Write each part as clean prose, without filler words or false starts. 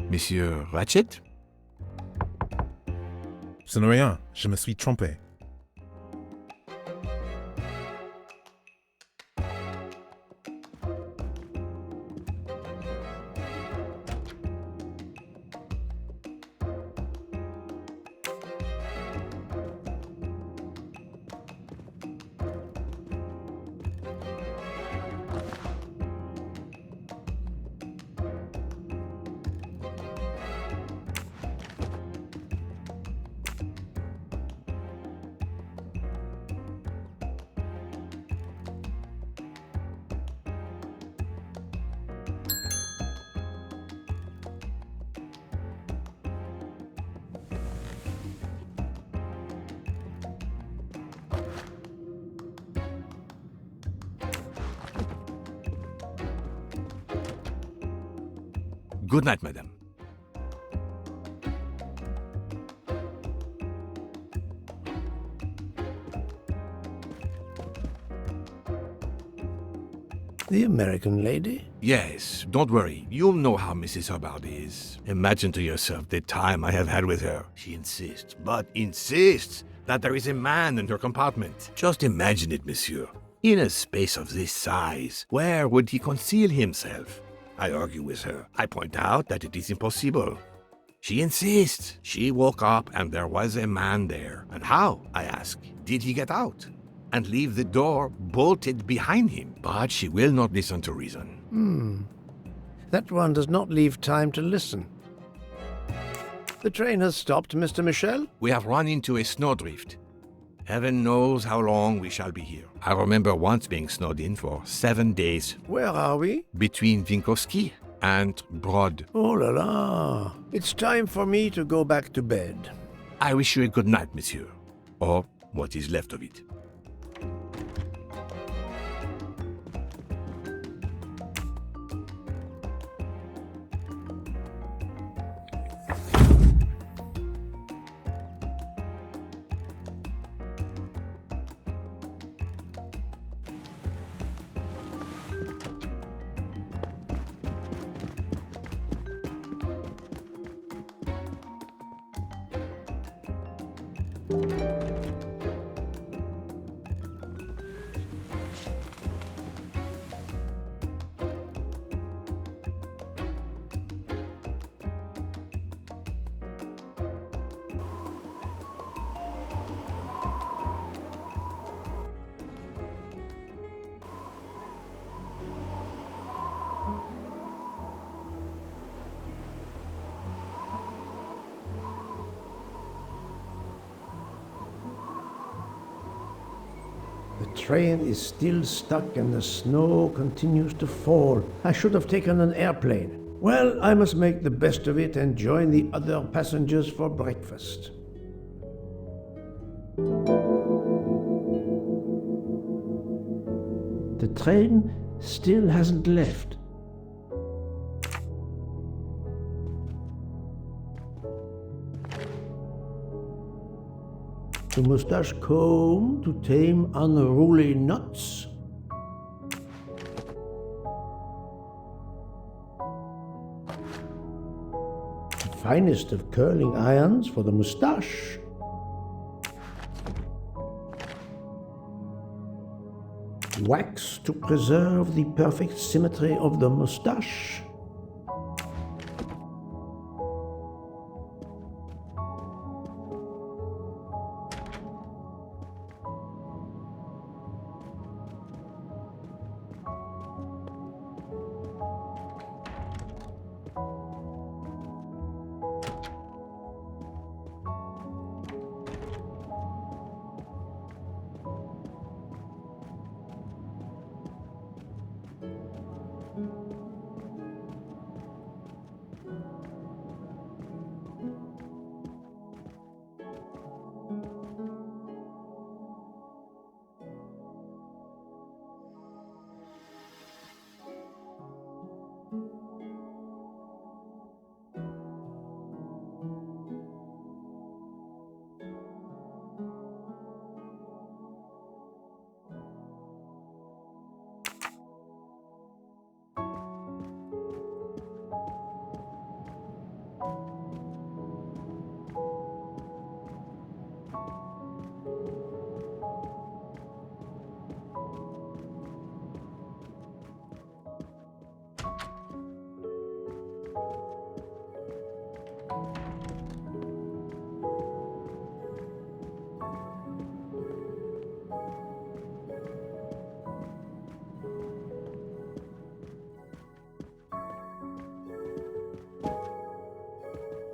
Monsieur Ratchet? Ce n'est rien, je me suis trompé. Good night, madame. The American lady? Yes, don't worry. You'll know how Mrs. Hubbard is. Imagine to yourself the time I have had with her. She insists, but insists, that there is a man in her compartment. Just imagine it, monsieur. In a space of this size, where would he conceal himself? I argue with her. I point out that it is impossible. She insists. She woke up and there was a man there. And how, I ask, did he get out? And leave the door bolted behind him? But she will not listen to reason. That one does not leave time to listen. The train has stopped, Mr. Michel? We have run into a snowdrift. Heaven knows how long we shall be here. I remember once being snowed in for 7 days. Where are we? Between Winkowski and Brod. Oh la la. It's time for me to go back to bed. I wish you a good night, monsieur. Or what is left of it. The train is still stuck and the snow continues to fall. I should have taken an airplane. Well, I must make the best of it and join the other passengers for breakfast. The train still hasn't left. The mustache comb to tame unruly knots. The finest of curling irons for the mustache. Wax to preserve the perfect symmetry of the mustache.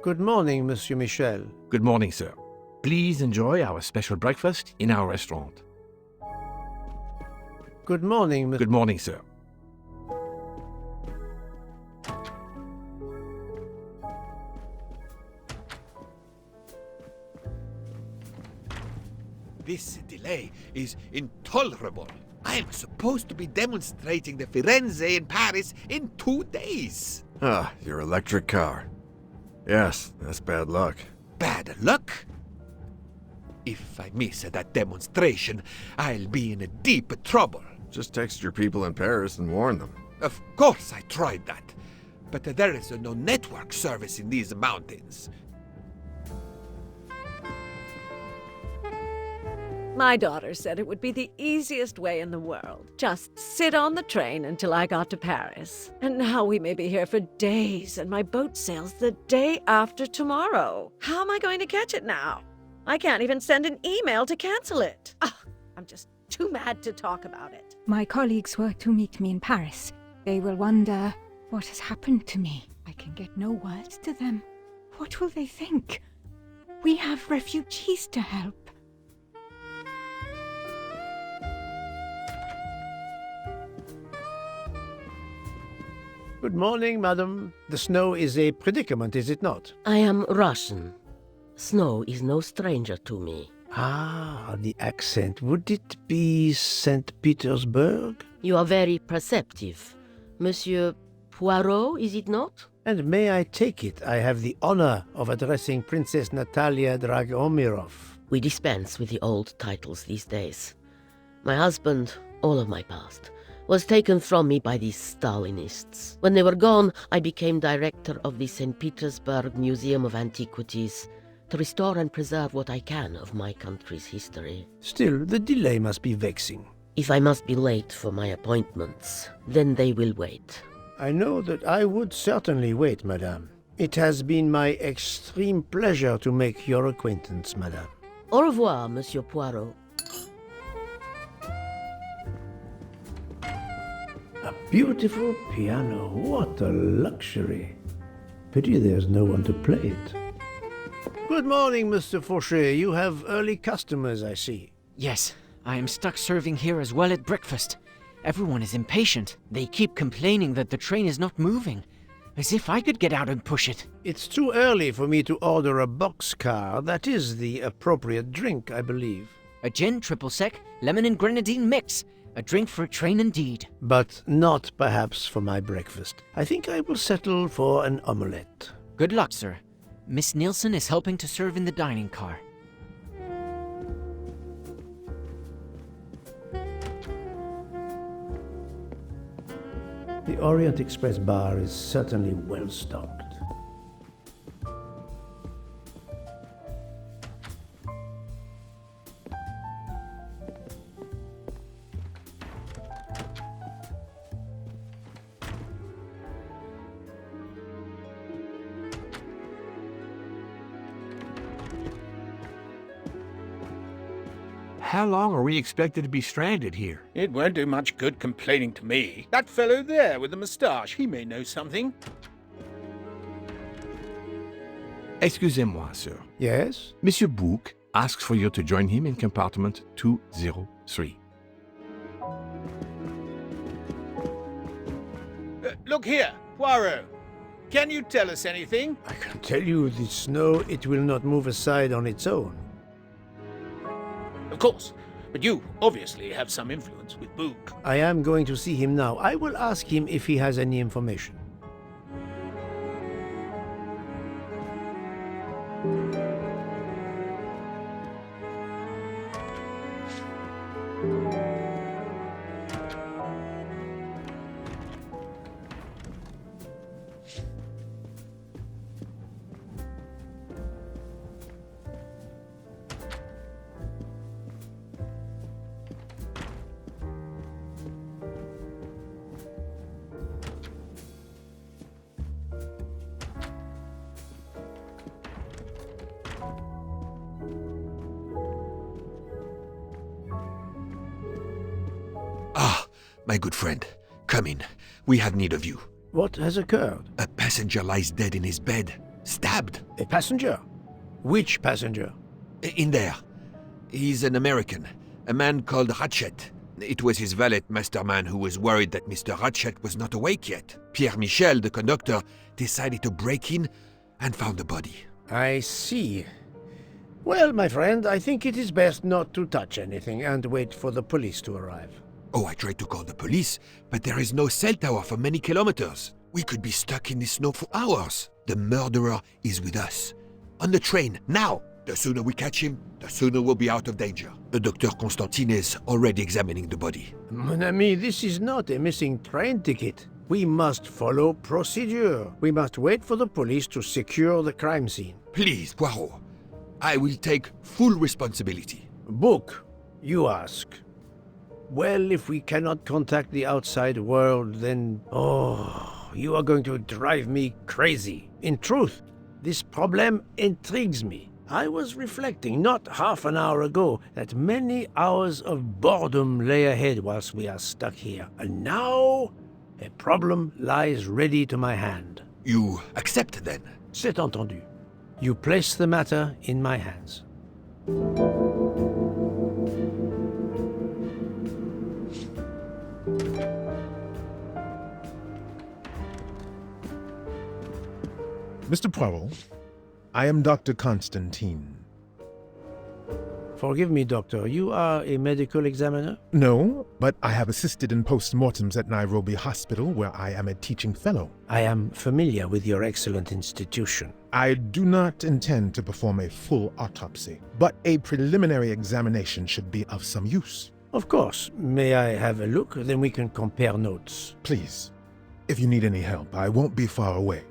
Good morning, Monsieur Michel. Good morning, sir. Please enjoy our special breakfast in our restaurant. Good morning, Good morning, sir. This delay is intolerable. I am supposed to be demonstrating the Firenze in Paris in 2 days. Ah, your electric car. Yes, that's bad luck. Bad luck? If I miss that demonstration, I'll be in deep trouble. Just text your people in Paris and warn them. Of course I tried that, but there is no network service in these mountains. My daughter said it would be the easiest way in the world. Just sit on the train until I got to Paris. And now we may be here for days, and my boat sails the day after tomorrow. How am I going to catch it now? I can't even send an email to cancel it. I'm just too mad to talk about it. My colleagues were to meet me in Paris. They will wonder what has happened to me. I can get no words to them. What will they think? We have refugees to help. Good morning, madam. The snow is a predicament, is it not? I am Russian. Snow is no stranger to me. Ah, the accent. Would it be St. Petersburg? You are very perceptive. Monsieur Poirot, is it not? And may I take it, I have the honor of addressing Princess Natalia Dragomirov. We dispense with the old titles these days. My husband, all of my past, was taken from me by these Stalinists. When they were gone, I became director of the St. Petersburg Museum of Antiquities to restore and preserve what I can of my country's history. Still, the delay must be vexing. If I must be late for my appointments, then they will wait. I know that I would certainly wait, madame. It has been my extreme pleasure to make your acquaintance, madame. Au revoir, Monsieur Poirot. A beautiful piano. What a luxury. Pity there's no one to play it. Good morning, Mr. Fauchet. You have early customers, I see. Yes, I am stuck serving here as well at breakfast. Everyone is impatient. They keep complaining that the train is not moving. As if I could get out and push it. It's too early for me to order a boxcar. That is the appropriate drink, I believe. A gin, triple sec, lemon and grenadine mix. A drink for a train indeed. But not perhaps for my breakfast. I think I will settle for an omelette. Good luck, sir. Miss Nielsen is helping to serve in the dining car. The Orient Express bar is certainly well stocked. How long are we expected to be stranded here? It won't do much good complaining to me. That fellow there with the moustache, he may know something. Excusez-moi, sir. Yes? Monsieur Bouc asks for you to join him in compartment 203. Look here, Poirot. Can you tell us anything? I can tell you the snow, it will not move aside on its own. Of course, but you obviously have some influence with Book. I am going to see him now. I will ask him if he has any information. My good friend, come in. We have need of you. What has occurred? A passenger lies dead in his bed. Stabbed. A passenger? Which passenger? In there. He's an American. A man called Ratchet. It was his valet masterman who was worried that Mr. Ratchet was not awake yet. Pierre Michel, the conductor, decided to break in and found the body. I see. Well, my friend, I think it is best not to touch anything and wait for the police to arrive. Oh, I tried to call the police, but there is no cell tower for many kilometers. We could be stuck in the snow for hours. The murderer is with us. On the train, now! The sooner we catch him, the sooner we'll be out of danger. Dr. Constantine is already examining the body. Mon ami, this is not a missing train ticket. We must follow procedure. We must wait for the police to secure the crime scene. Please, Poirot. I will take full responsibility. Book, you ask. Well, if we cannot contact the outside world, then... Oh, you are going to drive me crazy. In truth, this problem intrigues me. I was reflecting not half an hour ago that many hours of boredom lay ahead whilst we are stuck here. And now, a problem lies ready to my hand. You accept then? C'est entendu. You place the matter in my hands. Mr. Poirot, I am Dr. Constantine. Forgive me, Doctor. You are a medical examiner? No, but I have assisted in post-mortems at Nairobi Hospital, where I am a teaching fellow. I am familiar with your excellent institution. I do not intend to perform a full autopsy, but a preliminary examination should be of some use. Of course. May I have a look? Then we can compare notes. Please, if you need any help, I won't be far away.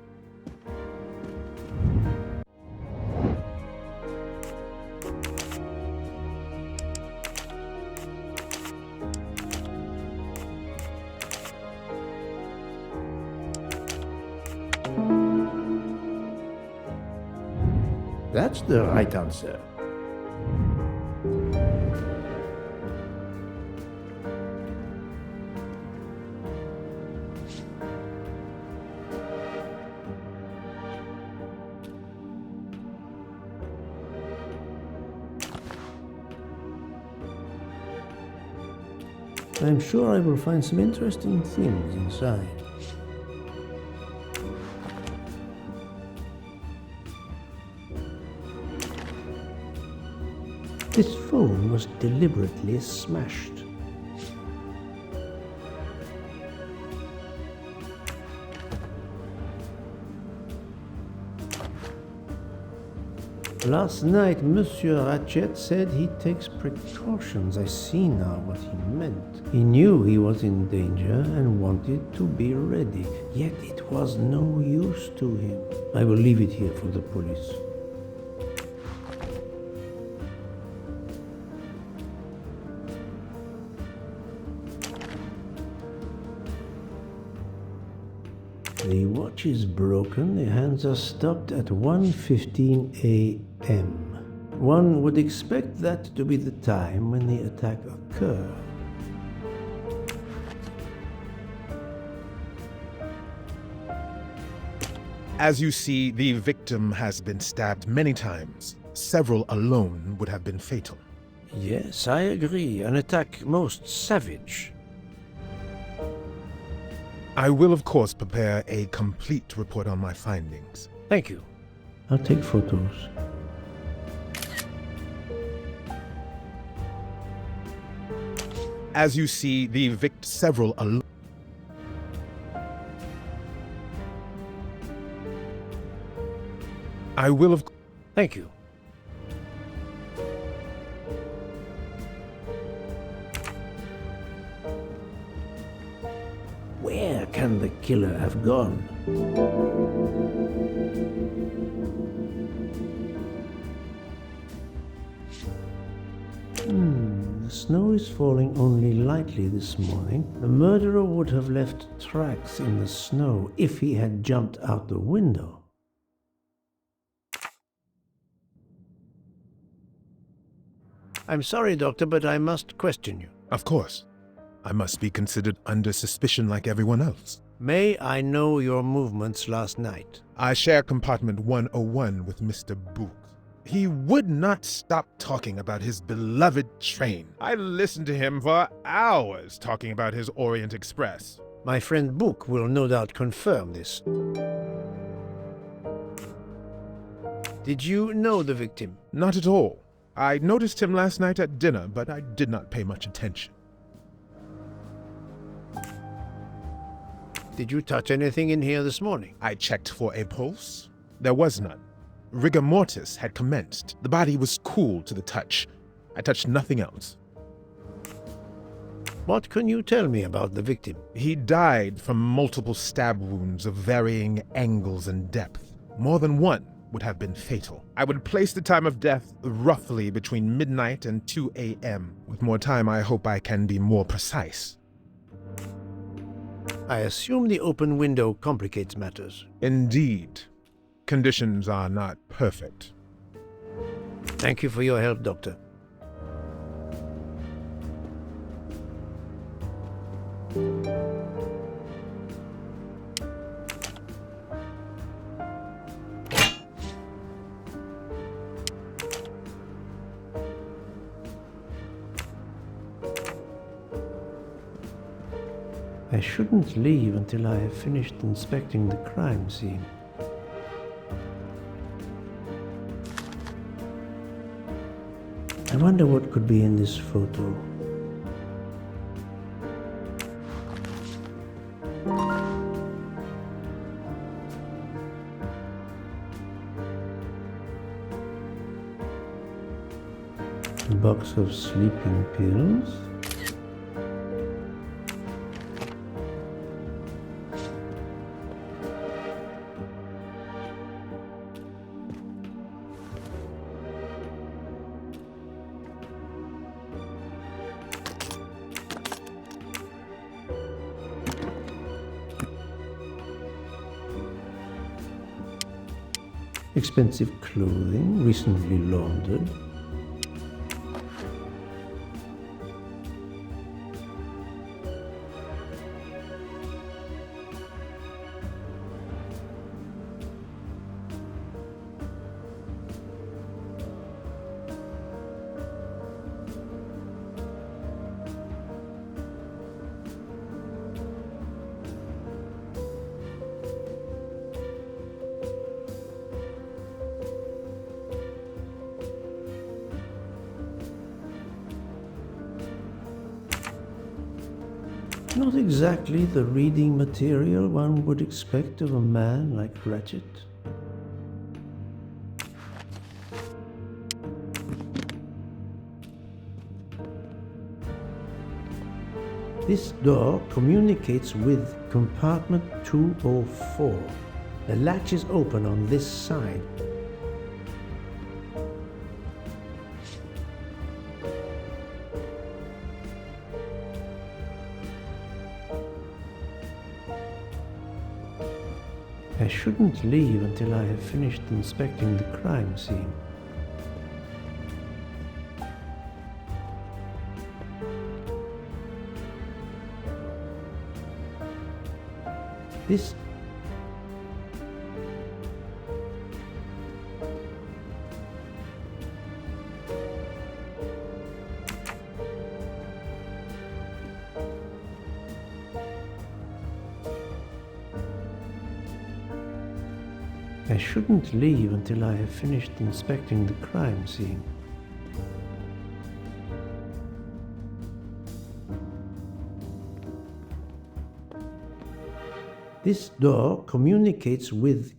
That's the right answer. I'm sure I will find some interesting things inside. This phone was deliberately smashed. Last night, Monsieur Ratchet said he takes precautions. I see now what he meant. He knew he was in danger and wanted to be ready, yet it was no use to him. I will leave it here for the police. The watch is broken, the hands are stopped at 1:15 a.m. One would expect that to be the time when the attack occurred. As you see, the victim has been stabbed many times. Several alone would have been fatal. Yes, I agree. An attack most savage. I will, of course, prepare a complete report on my findings. Thank you. I'll take photos. As you see, the several alone. I will, of course. Thank you. Where can the killer have gone? The snow is falling only lightly this morning. The murderer would have left tracks in the snow if he had jumped out the window. I'm sorry, Doctor, but I must question you. Of course. I must be considered under suspicion like everyone else. May I know your movements last night? I share compartment 101 with Mr. Book. He would not stop talking about his beloved train. I listened to him for hours talking about his Orient Express. My friend Book will no doubt confirm this. Did you know the victim? Not at all. I noticed him last night at dinner, but I did not pay much attention. Did you touch anything in here this morning? I checked for a pulse. There was none. Rigor mortis had commenced. The body was cool to the touch. I touched nothing else. What can you tell me about the victim? He died from multiple stab wounds of varying angles and depth. More than one would have been fatal. I would place the time of death roughly between midnight and 2 a.m. With more time, I hope I can be more precise. I assume the open window complicates matters. Indeed. Conditions are not perfect. Thank you for your help, Doctor. I shouldn't leave until I have finished inspecting the crime scene. I wonder what could be in this photo. A box of sleeping pills. Expensive clothing, recently laundered. Not exactly the reading material one would expect of a man like Ratchet. This door communicates with compartment 204. The latch is open on this side. I shouldn't leave until I have finished inspecting the crime scene. This I shouldn't leave until I have finished inspecting the crime scene. This door communicates with